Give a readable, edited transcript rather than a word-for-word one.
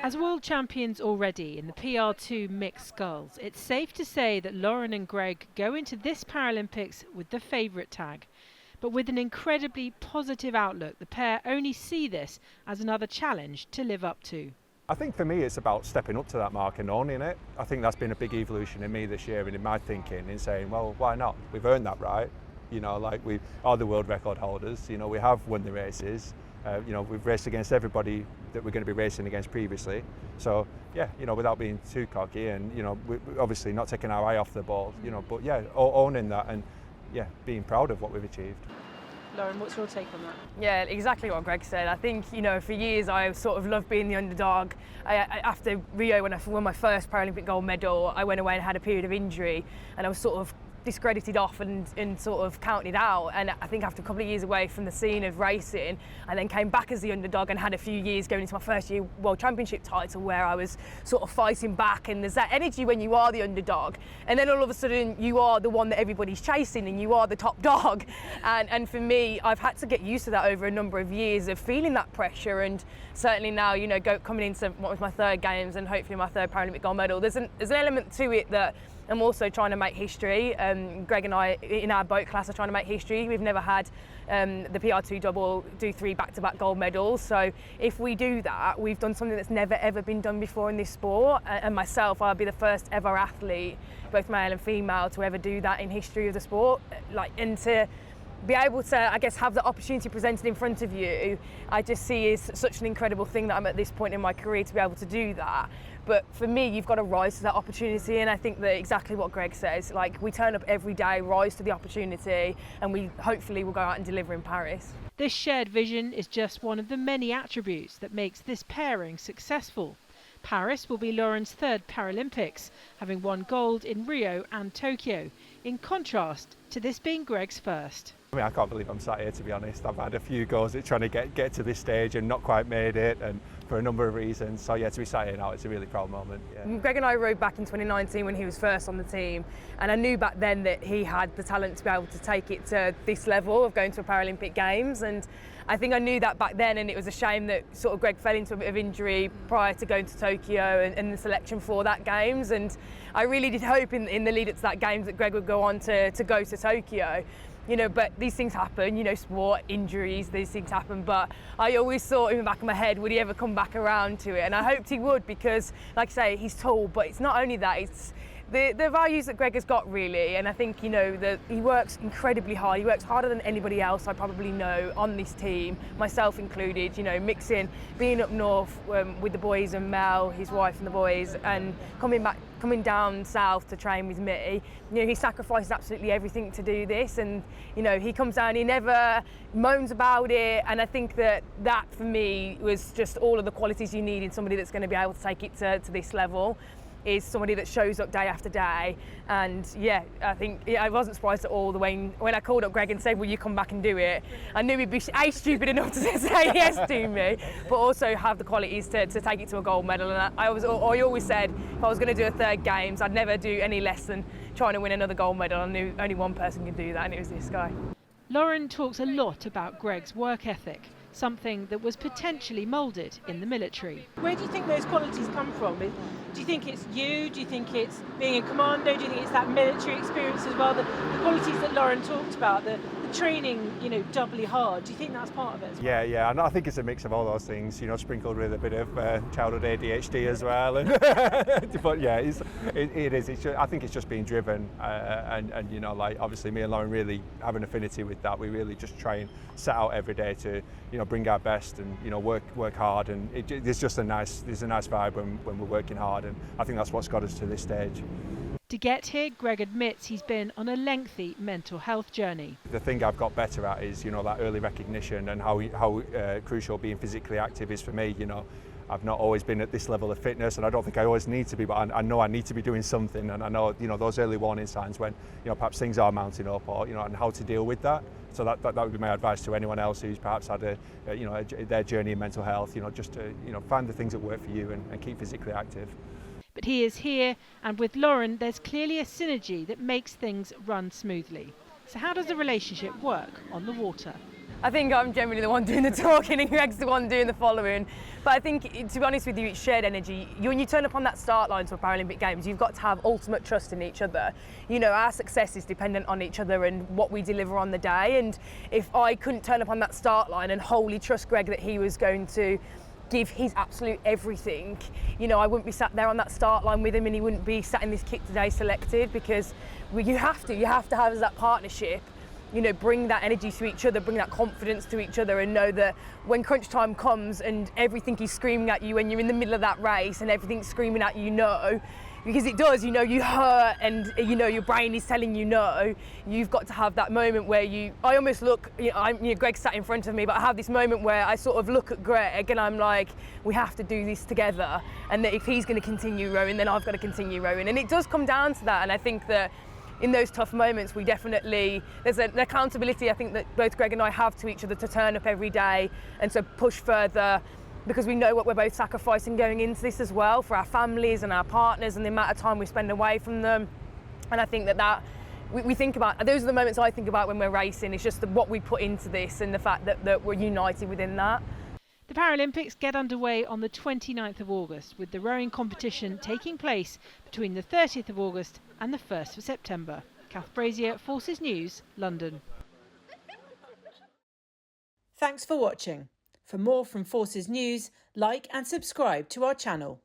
As world champions already in the PR2 mixed sculls, it's safe to say that Lauren and Gregg go into this Paralympics with the favourite tag. But with an incredibly positive outlook, the pair only see this as another challenge to live up to. I think for me it's about stepping up to that mark and owning it. I think that's been a big evolution in me this year and in my thinking, in saying, well, why not? We've earned that right. You know, like we are the world record holders. You know, we have won the races. You know, we've raced against everybody that we're going to be racing against previously. So yeah, you know, without being too cocky and, you know, we're obviously not taking our eye off the ball, you know, but yeah, owning that and yeah, being proud of what we've achieved. Lauren, what's your take on that? Yeah, exactly what Gregg said. I think, you know, for years I sort of loved being the underdog. After Rio, when I won my first Paralympic gold medal, I went away and had a period of injury and I was sort of discredited off and sort of counted out, and I think after a couple of years away from the scene of racing, I then came back as the underdog and had a few years going into my first year World Championship title where I was sort of fighting back, and there's that energy when you are the underdog and then all of a sudden you are the one that everybody's chasing and you are the top dog, and for me I've had to get used to that over a number of years of feeling that pressure, and certainly now, you know, coming into what was my third games and hopefully my third Paralympic gold medal, there's an element to it that I'm also trying to make history. Gregg and I, in our boat class, are trying to make history. We've never had the PR2 double do 3 back-to-back gold medals. So if we do that, we've done something that's never ever been done before in this sport. And myself, I'll be the first ever athlete, both male and female, to ever do that in history of the sport. And to be able to, I guess, have the opportunity presented in front of you, I just see as such an incredible thing that I'm at this point in my career to be able to do that. But for me, you've got to rise to that opportunity, and I think that exactly what Gregg says, like, we turn up every day, rise to the opportunity, and we hopefully will go out and deliver in Paris. This shared vision is just one of the many attributes that makes this pairing successful. Paris will be Lauren's third Paralympics, having won gold in Rio and Tokyo, in contrast to this being Gregg's first. I mean, I can't believe I'm sat here, to be honest. I've had a few goes at trying to get to this stage and not quite made it, and for a number of reasons. So yeah, to be sat here now, it's a really proud moment. Yeah. Gregg and I rode back in 2019 when he was first on the team, and I knew back then that he had the talent to be able to take it to this level of going to a Paralympic Games, and I think I knew that back then, and it was a shame that sort of Gregg fell into a bit of injury prior to going to Tokyo and the selection for that Games, and I really did hope in the lead up to that Games that Gregg would go on to go to Tokyo. You know, but these things happen, you know, sport, injuries, these things happen, but I always thought in the back of my head, would he ever come back around to it? And I hoped he would, because, like I say, he's tall, but it's not only that, it's the values that Gregg has got, really, and I think, you know, that he works incredibly hard. He works harder than anybody else I probably know on this team, myself included, you know, mixing, being up north with the boys and Mel, his wife and the boys, and coming down south to train with me. You know, he sacrifices absolutely everything to do this, and, you know, he comes down, he never moans about it, and I think that for me was just all of the qualities you need in somebody that's going to be able to take it to this level. Is somebody that shows up day after day, and yeah, I think I wasn't surprised at all when I called up Gregg and said, will you come back and do it? I knew he'd be stupid enough to say yes to me, but also have the qualities to take it to a gold medal. And I always said if I was going to do a third Games, I'd never do any less than trying to win another gold medal. I knew only one person could do that, and it was this guy. Lauren talks a lot about Gregg's work ethic, something that was potentially moulded in the military. Where do you think those qualities come from? Do you think it's you? Do you think it's being a commando? Do you think it's that military experience as well? The qualities that Lauren talked about, the training, you know, doubly hard. Do you think that's part of it as well? Yeah, and I think it's a mix of all those things, you know, sprinkled with a bit of childhood ADHD as well. And but yeah, it is. I think it's just being driven, and you know, like obviously me and Lauren really have an affinity with that. We really just try and set out every day to, you know, bring our best and, you know, work hard, and there's a nice vibe when we're working hard, and I think that's what's got us to this stage. To get here, Gregg admits he's been on a lengthy mental health journey. The thing I've got better at is, you know, that early recognition and how crucial being physically active is for me. You know, I've not always been at this level of fitness, and I don't think I always need to be, but I know I need to be doing something, and I know, you know, those early warning signs when, you know, perhaps things are mounting up, or, you know, and how to deal with that. So that would be my advice to anyone else who's perhaps had their journey in mental health. You know, just to, you know, find the things that work for you and keep physically active. But he is here, and with Lauren there's clearly a synergy that makes things run smoothly. So how does the relationship work on the water? I think I'm generally the one doing the talking and Gregg's the one doing the following. But I think, to be honest with you, it's shared energy. When you turn up on that start line to a Paralympic Games, you've got to have ultimate trust in each other. You know, our success is dependent on each other and what we deliver on the day. And if I couldn't turn up on that start line and wholly trust Gregg that he was going to give his absolute everything, you know, I wouldn't be sat there on that start line with him, and he wouldn't be sat in this kit today selected, because you have to have that partnership. You know, bring that energy to each other, bring that confidence to each other, and know that when crunch time comes and everything is screaming at you when you're in the middle of that race and everything's screaming at you, no, because it does, you know, you hurt and, you know, your brain is telling you no. You've got to have that moment where I almost look, you know, Gregg sat in front of me, but I have this moment where I sort of look at Gregg and I'm like, we have to do this together, and that if he's going to continue rowing, then I've got to continue rowing. And it does come down to that, and I think that in those tough moments, there's an accountability I think that both Gregg and I have to each other to turn up every day and to push further, because we know what we're both sacrificing going into this as well, for our families and our partners and the amount of time we spend away from them. And I think that we think about, those are the moments I think about when we're racing. It's just what we put into this and the fact that we're united within that. The Paralympics get underway on the 29th of August, with the rowing competition taking place between the 30th of August and the 1st of September. Kath Brazier, Forces News, London. Thanks for watching. For more from Forces News, like and subscribe to our channel.